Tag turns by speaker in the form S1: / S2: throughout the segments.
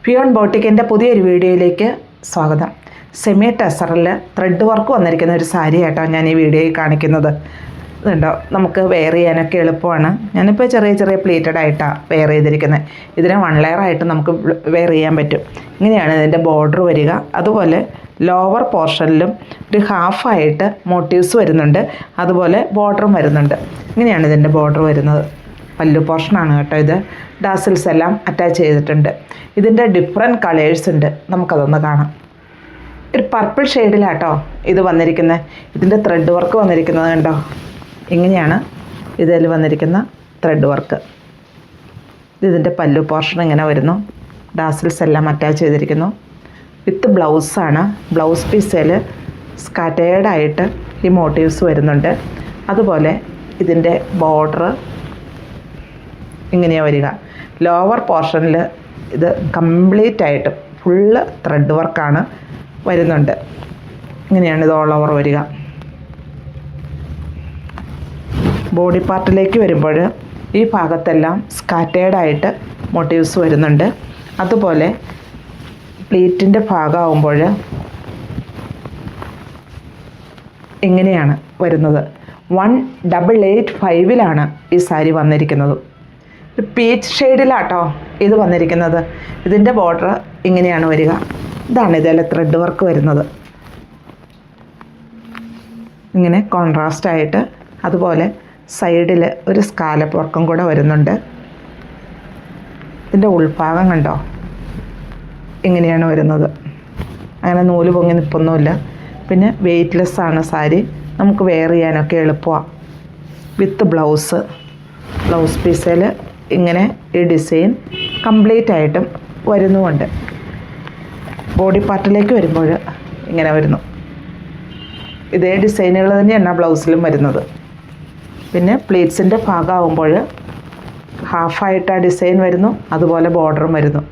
S1: Peon ബോട്ടിക്കിൻ്റെ പുതിയൊരു വീഡിയോയിലേക്ക് സ്വാഗതം. സെമി ടെസറിൽ ത്രെഡ് വർക്ക് വന്നിരിക്കുന്ന ഒരു സാരി ആയിട്ടോ ഞാൻ ഈ വീഡിയോയിൽ കാണിക്കുന്നത്. ഇതുണ്ടോ, നമുക്ക് വെയർ ചെയ്യാനൊക്കെ എളുപ്പമാണ്. ഞാനിപ്പോൾ ചെറിയ പ്ലീറ്റഡ് ആയിട്ടാണ് വെയർ ചെയ്തിരിക്കുന്നത്. ഇതിനെ 1 ലെയർ ആയിട്ട് നമുക്ക് വെയർ ചെയ്യാൻ പറ്റും. ഇങ്ങനെയാണ് ഇതിൻ്റെ ബോർഡർ വരിക. അതുപോലെ ലോവർ പോർഷനിലും ഒരു ഹാഫായിട്ട് മോട്ടീവ്സ് വരുന്നുണ്ട്, അതുപോലെ ബോർഡറും വരുന്നുണ്ട്. ഇങ്ങനെയാണ് ഇതിൻ്റെ ബോർഡർ വരുന്നത്. പല്ലു പോർഷനാണ് കേട്ടോ ഇത്. ഡാസിൽസ് എല്ലാം അറ്റാച്ച് ചെയ്തിട്ടുണ്ട്. ഇതിൻ്റെ ഡിഫറെൻറ്റ് കളേഴ്സ് ഉണ്ട്, നമുക്കതൊന്ന് കാണാം. ഒരു പർപ്പിൾ ഷെയ്ഡിലാട്ടോ ഇത് വന്നിരിക്കുന്നത്. ഇതിൻ്റെ ത്രെഡ് വർക്ക് വന്നിരിക്കുന്നത് കണ്ടോ, ഇങ്ങനെയാണ് ഇതിൽ വന്നിരിക്കുന്ന ത്രെഡ് വർക്ക്. ഇതിൻ്റെ പല്ലു പോർഷൻ ഇങ്ങനെ വരുന്നു. ഡാസിൽസ് എല്ലാം അറ്റാച്ച് ചെയ്തിരിക്കുന്നു. വിത്ത് ബ്ലൗസാണ്. ബ്ലൗസ് പീസിൽ സ്കാറ്റേർഡായിട്ട് ഈ മോട്ടീവ്സ് വരുന്നുണ്ട്. അതുപോലെ ഇതിൻ്റെ ബോർഡർ ഇങ്ങനെയാണ് വരിക. ലോവർ പോർഷനിൽ ഇത് കംപ്ലീറ്റ് ആയിട്ട് ഫുള്ള് ത്രെഡ് വർക്കാണ് വരുന്നുണ്ട്. ഇങ്ങനെയാണ് ഇത് ഓൾ ഓവർ വരിക. ബോഡി പാർട്ടിലേക്ക് വരുമ്പോൾ ഈ ഭാഗത്തെല്ലാം സ്കാറ്റേർഡായിട്ട് മോട്ടീവ്സ് വരുന്നുണ്ട്. അതുപോലെ പ്ലീറ്റിൻ്റെ ഭാഗമാകുമ്പോൾ ഇങ്ങനെയാണ് വരുന്നത്. 1885 ഈ സാരി വന്നിരിക്കുന്നത്. ഒരു പീച്ച് ഷെയ്ഡിലാട്ടോ ഇത് വന്നിരിക്കുന്നത്. ഇതിൻ്റെ ബോർഡർ ഇങ്ങനെയാണ് വരിക. ഇതാണ് ഇതിൽ ത്രെഡ് വർക്ക് വരുന്നത്, ഇങ്ങനെ കോൺട്രാസ്റ്റ് ആയിട്ട്. അതുപോലെ സൈഡിൽ ഒരു സ്കാലപ്പ് വർക്കും കൂടെ വരുന്നുണ്ട്. ഇതിൻ്റെ ഉൾഭാഗം കണ്ടോ, ഇങ്ങനെയാണ് വരുന്നത്. അങ്ങനെ നൂല് പൊങ്ങി നിൽപ്പൊന്നുമില്ല. പിന്നെ വെയ്റ്റ്ലെസ് ആണ് സാരി, നമുക്ക് വെയർ ചെയ്യാനൊക്കെ എളുപ്പമാണ്. വിത്ത് ബ്ലൗസ് പീസിൽ ഇങ്ങനെ ഈ ഡിസൈൻ കംപ്ലീറ്റ് ആയിട്ടും വരുന്നുമുണ്ട്. ബോഡി പാർട്ടിലേക്ക് വരുമ്പോൾ ഇങ്ങനെ വരുന്നു. ഇതേ ഡിസൈനുകൾ തന്നെയാണ് ബ്ലൗസിലും വരുന്നത്. പിന്നെ പ്ലീറ്റ്സിൻ്റെ ഭാഗമാകുമ്പോൾ ഹാഫായിട്ട് ആ ഡിസൈൻ വരുന്നു, അതുപോലെ ബോർഡറും വരുന്നു.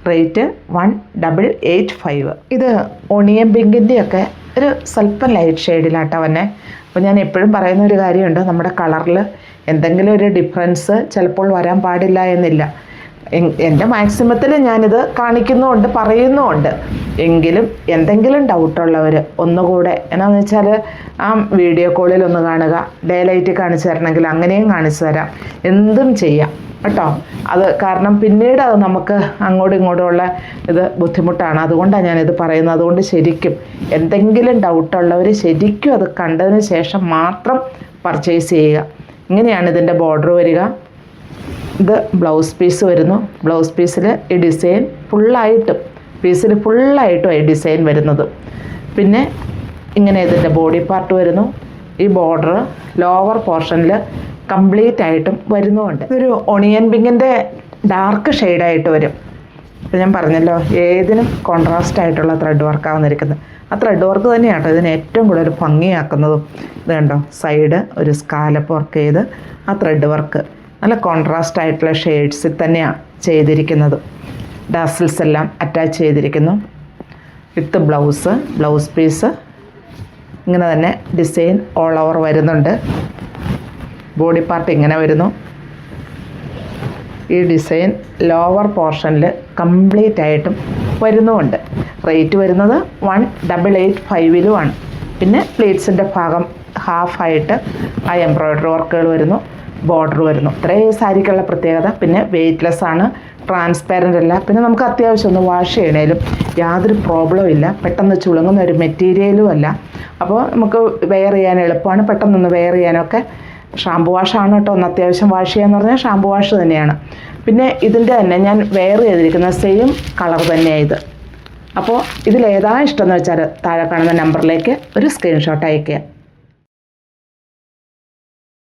S1: റേറ്റ് 1885. ഇത് ഓണിയൻ പിങ്കിൻ്റെയൊക്കെ ഒരു സ്വല്പം ലൈറ്റ് ഷെയ്ഡിലാട്ടോ വന്നെ. അപ്പോൾ ഞാൻ എപ്പോഴും പറയുന്ന ഒരു കാര്യമുണ്ട്, നമ്മുടെ കളറിൽ എന്തെങ്കിലും ഒരു ഡിഫറൻസ് ചിലപ്പോൾ വരാൻ പാടില്ല എന്നില്ല. എൻ്റെ മാക്സിമത്തിൽ ഞാനിത് കാണിക്കുന്നുമുണ്ട്, പറയുന്നുമുണ്ട്. എങ്കിലും എന്തെങ്കിലും ഡൗട്ടുള്ളവർ ഒന്നുകൂടെ എന്നാന്ന് വെച്ചാൽ ആ വീഡിയോ കോളിൽ ഒന്ന് കാണുക. ഡേ ലൈറ്റ് കാണിച്ചു തരണമെങ്കിൽ അങ്ങനെയും കാണിച്ചു തരാം. എന്തും ചെയ്യാം കേട്ടോ. അത് കാരണം പിന്നീട് അത് നമുക്ക് അങ്ങോട്ടും ഇങ്ങോട്ടുമുള്ള ഇത് ബുദ്ധിമുട്ടാണ്. അതുകൊണ്ടാണ് ഞാനിത് പറയുന്നത്. അതുകൊണ്ട് ശരിക്കും എന്തെങ്കിലും ഡൗട്ടുള്ളവർ ശരിക്കും അത് കണ്ടതിന് ശേഷം മാത്രം പർച്ചേസ് ചെയ്യുക. ഇങ്ങനെയാണ് ഇതിൻ്റെ ബോർഡർ വരിക. ഇത് ബ്ലൗസ് പീസ് വരുന്നു. ബ്ലൗസ് പീസിൽ ഈ ഡിസൈൻ ഫുള്ളായിട്ടും ഈ ഡിസൈൻ വരുന്നത്. പിന്നെ ഇങ്ങനെ ഇതിൻ്റെ ബോഡി പാർട്ട് വരുന്നു. ഈ ബോർഡർ ലോവർ പോർഷനിൽ കംപ്ലീറ്റ് ആയിട്ടും വരുന്നുമുണ്ട്. ഇതൊരു ഒണിയൻ പിങ്കിൻ്റെ ഡാർക്ക് ഷെയ്ഡായിട്ട് വരും. അപ്പോൾ ഞാൻ പറഞ്ഞല്ലോ, ഏതിനും കോൺട്രാസ്റ്റ് ആയിട്ടുള്ള ത്രെഡ് വർക്കാണ് വന്നിരിക്കുന്നത്. ആ ത്രെഡ് വർക്ക് തന്നെയാണ് ഇതിന് ഏറ്റവും കൂടുതൽ ഭംഗിയാക്കുന്നതും. ഇത് കണ്ടോ, സൈഡ് ഒരു സ്കാലപ്പ് വർക്ക് ചെയ്ത് ആ ത്രെഡ് വർക്ക് നല്ല കോൺട്രാസ്റ്റ് ആയിട്ടുള്ള ഷെയ്ഡ്സിൽ തന്നെയാണ് ചെയ്തിരിക്കുന്നത്. ഡാസിൽസ് എല്ലാം അറ്റാച്ച് ചെയ്തിരിക്കുന്നു. വിത്ത് ബ്ലൗസ് പീസ് ഇങ്ങനെ തന്നെ ഡിസൈൻ ഓൾ ഓവർ വരുന്നുണ്ട്. ബോഡി പാർട്ട് ഇങ്ങനെ വരുന്നു. ഈ ഡിസൈൻ ലോവർ പോർഷനിൽ കംപ്ലീറ്റ് ആയിട്ടും വരുന്നുമുണ്ട്. റേറ്റ് വരുന്നത് 1885 പിന്നെ പ്ലീറ്റ്സിൻ്റെ ഭാഗം ഹാഫായിട്ട് ആ എംബ്രോയ്ഡറി വർക്കുകൾ വരുന്നു, ബോർഡർ വരുന്നു. ഇത്രയും സാരിക്കുള്ള പ്രത്യേകത. പിന്നെ വെയ്റ്റ്ലെസ് ആണ്, ട്രാൻസ്പാരൻ്റ് അല്ല. പിന്നെ നമുക്ക് അത്യാവശ്യം ഒന്ന് വാഷ് ചെയ്യണേലും യാതൊരു പ്രോബ്ലവും ഇല്ല. പെട്ടെന്ന് ചുളുങ്ങുന്ന ഒരു മെറ്റീരിയലും അല്ല. അപ്പോൾ നമുക്ക് വെയർ ചെയ്യാൻ എളുപ്പമാണ്. പെട്ടെന്നൊന്ന് വെയർ ചെയ്യാനൊക്കെ. ഷാമ്പു വാഷാണ് കേട്ടോ. ഒന്ന് അത്യാവശ്യം വാഷ് ചെയ്യാന്ന് പറഞ്ഞാൽ ഷാമ്പു വാഷ് തന്നെയാണ്. പിന്നെ ഇതിൻ്റെ തന്നെ ഞാൻ വെയർ ചെയ്തിരിക്കുന്ന സെയിം കളർ തന്നെയാണ് ഇത്. അപ്പോൾ ഇതിലേതാ ഇഷ്ടമെന്ന് വെച്ചാൽ താഴെ കാണുന്ന നമ്പറിലേക്ക് ഒരു സ്ക്രീൻഷോട്ട് അയയ്ക്കുക.